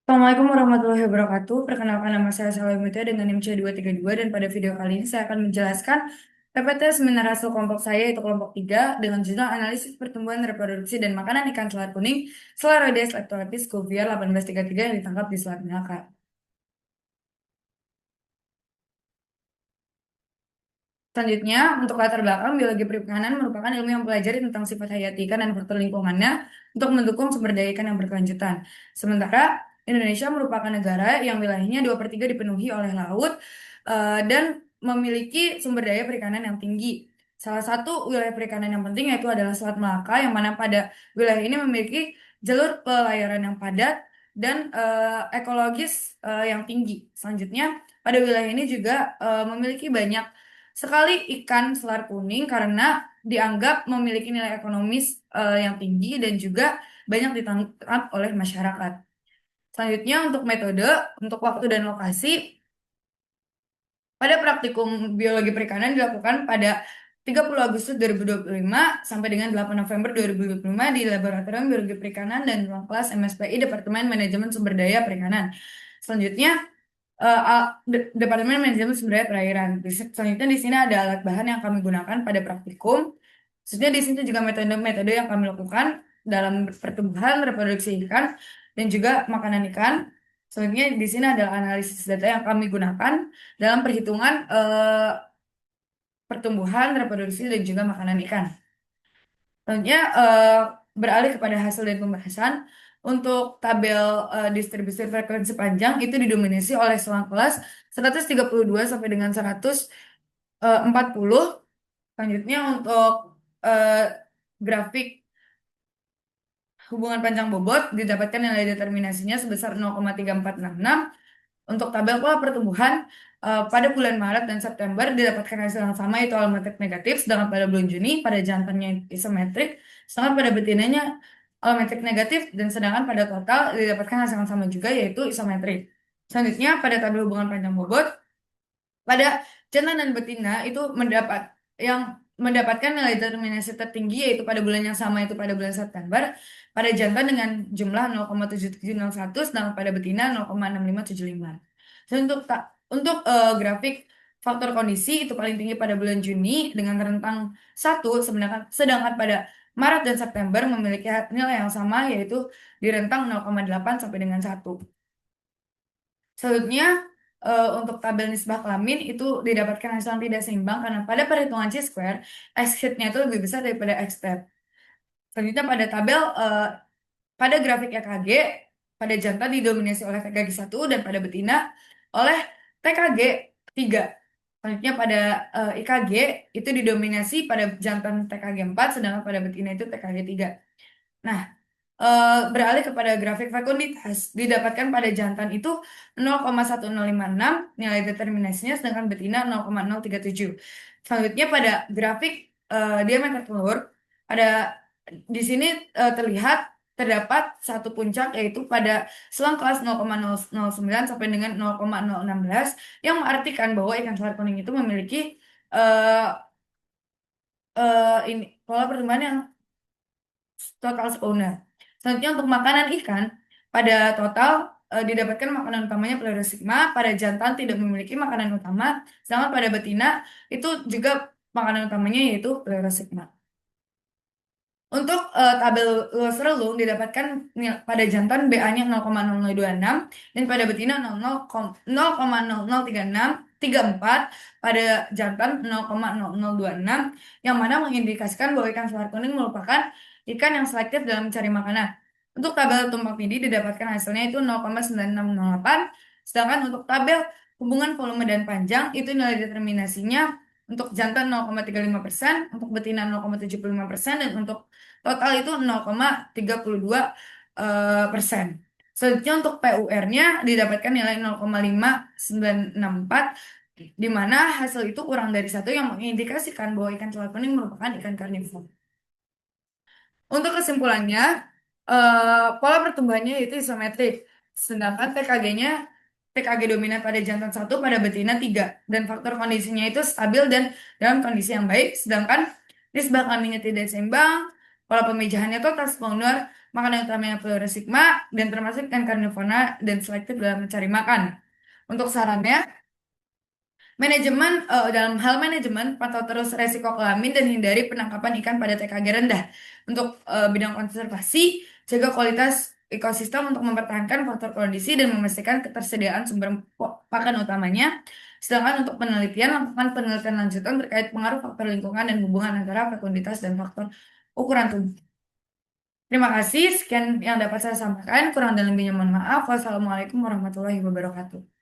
Assalamualaikum warahmatullahi wabarakatuh. Perkenalkan nama saya Salam Mutia dengan NIM C232 dan pada video kali ini saya akan menjelaskan PPT seminar hasil kelompok saya yaitu kelompok 3 dengan judul analisis pertumbuhan reproduksi dan makanan ikan selar kuning Scleroides leptolepis Cuvier 1833 yang ditangkap di Selat Melaka. Selanjutnya, untuk latar belakang, biologi perikanan merupakan ilmu yang mempelajari tentang sifat hayati ikan dan faktor lingkungannya untuk mendukung sumber daya ikan yang berkelanjutan. Sementara, Indonesia merupakan negara yang wilayahnya 2/3 dipenuhi oleh laut dan memiliki sumber daya perikanan yang tinggi. Salah satu wilayah perikanan yang penting yaitu adalah Selat Melaka, yang mana pada wilayah ini memiliki jalur pelayaran yang padat dan ekologis yang tinggi. Selanjutnya, pada wilayah ini juga memiliki banyak sekali ikan selar kuning karena dianggap memiliki nilai ekonomis yang tinggi dan juga banyak ditangkap oleh masyarakat. Selanjutnya untuk metode, untuk waktu dan lokasi, pada praktikum biologi perikanan dilakukan pada 30 Agustus 2025 sampai dengan 8 November 2025 di Laboratorium Biologi Perikanan dan ruang kelas MSPI Departemen Manajemen Sumber Daya Perikanan. Selanjutnya Departemen Manajemen Sumber Daya Perairan. Selanjutnya di sini ada alat bahan yang kami gunakan pada praktikum. Selanjutnya di sini juga metode-metode yang kami lakukan dalam pertumbuhan, reproduksi ikan, dan juga makanan ikan. Selanjutnya di sini adalah analisis data yang kami gunakan dalam perhitungan pertumbuhan, reproduksi, dan juga makanan ikan. Selanjutnya beralih kepada hasil dan pembahasan. Untuk tabel distribusi frekuensi panjang itu didominasi oleh selang kelas 132 sampai dengan 140. Selanjutnya untuk eh, grafik hubungan panjang bobot didapatkan nilai determinasinya sebesar 0,3466. Untuk tabel pola pertumbuhan pada bulan Maret dan September didapatkan hasil yang sama yaitu alometrik negatif, sedangkan pada bulan Juni pada jantannya isometrik, sedangkan pada betinanya alometrik negatif, dan sedangkan pada total didapatkan hasil yang sama juga yaitu isometrik. Selanjutnya pada tabel hubungan panjang bobot pada jantan dan betina itu yang mendapatkan nilai determinasi tertinggi yaitu pada bulan yang sama itu pada bulan September pada jantan dengan jumlah 0,7701 sedangkan pada betina 0,6575. Dan untuk grafik faktor kondisi itu paling tinggi pada bulan Juni dengan rentang 1, sedangkan pada Maret dan September memiliki nilai yang sama yaitu di rentang 0,8 sampai dengan 1. Selanjutnya, untuk tabel nisbah kelamin itu didapatkan hasil yang tidak seimbang karena pada perhitungan chi-square, X-hat-nya itu lebih besar daripada X-tab. Selanjutnya pada grafik EKG, pada jantan didominasi oleh TKG 1 dan pada betina oleh TKG 3. Selanjutnya pada IKG itu didominasi pada jantan TKG 4, sedangkan pada betina itu TKG 3. Nah, beralih kepada grafik fekunditas didapatkan pada jantan itu 0,1056 nilai determinasinya sedangkan betina 0,037. Selanjutnya pada grafik diameter telur ada di sini terlihat terdapat satu puncak yaitu pada selang kelas 0,009 sampai dengan 0,016 yang mengartikan bahwa ikan selar kuning itu memiliki eh, ini pola pertumbuhan yang total seuner. Selanjutnya untuk makanan ikan, pada total didapatkan makanan utamanya Pleurosigma, pada jantan tidak memiliki makanan utama, sedangkan pada betina itu juga makanan utamanya yaitu Pleurosigma. Untuk tabel luas relung didapatkan pada jantan BA-nya 0,0026 dan pada betina 0,003634, pada jantan 0,0026 yang mana mengindikasikan bahwa ikan selar kuning merupakan ikan yang selektif dalam mencari makanan. Untuk tabel tumpang tindih didapatkan hasilnya itu 0,9608, sedangkan untuk tabel hubungan volume dan panjang itu nilai determinasinya untuk jantan 0,35%, untuk betina 0,75%, dan untuk total itu 0,32%. Selanjutnya untuk PUR-nya didapatkan nilai 0,5964, di mana hasil itu kurang dari 1 yang mengindikasikan bahwa ikan selar kuning merupakan ikan karnivor. Untuk kesimpulannya, pola pertumbuhannya itu isometrik, sedangkan TKG dominan pada jantan 1, pada betina 3, dan faktor kondisinya itu stabil dan dalam kondisi yang baik, sedangkan nisbah kelaminnya tidak seimbang, Pola pemijahannya tuh transponder, makanan utamanya plurisigma, dan termasuk ikan karnivora dan selektif dalam mencari makan. Untuk sarannya, dalam hal manajemen, pantau terus resiko kelamin dan hindari penangkapan ikan pada TKG rendah. Untuk bidang konservasi, jaga kualitas ekosistem untuk mempertahankan faktor kondisi dan memastikan ketersediaan sumber pakan utamanya. Sedangkan untuk penelitian, lakukan penelitian lanjutan terkait pengaruh faktor lingkungan dan hubungan antara fekunditas dan faktor ukuran tubuh. Terima kasih, sekian yang dapat saya sampaikan. Kurang dan lebihnya mohon maaf. Wassalamualaikum warahmatullahi wabarakatuh.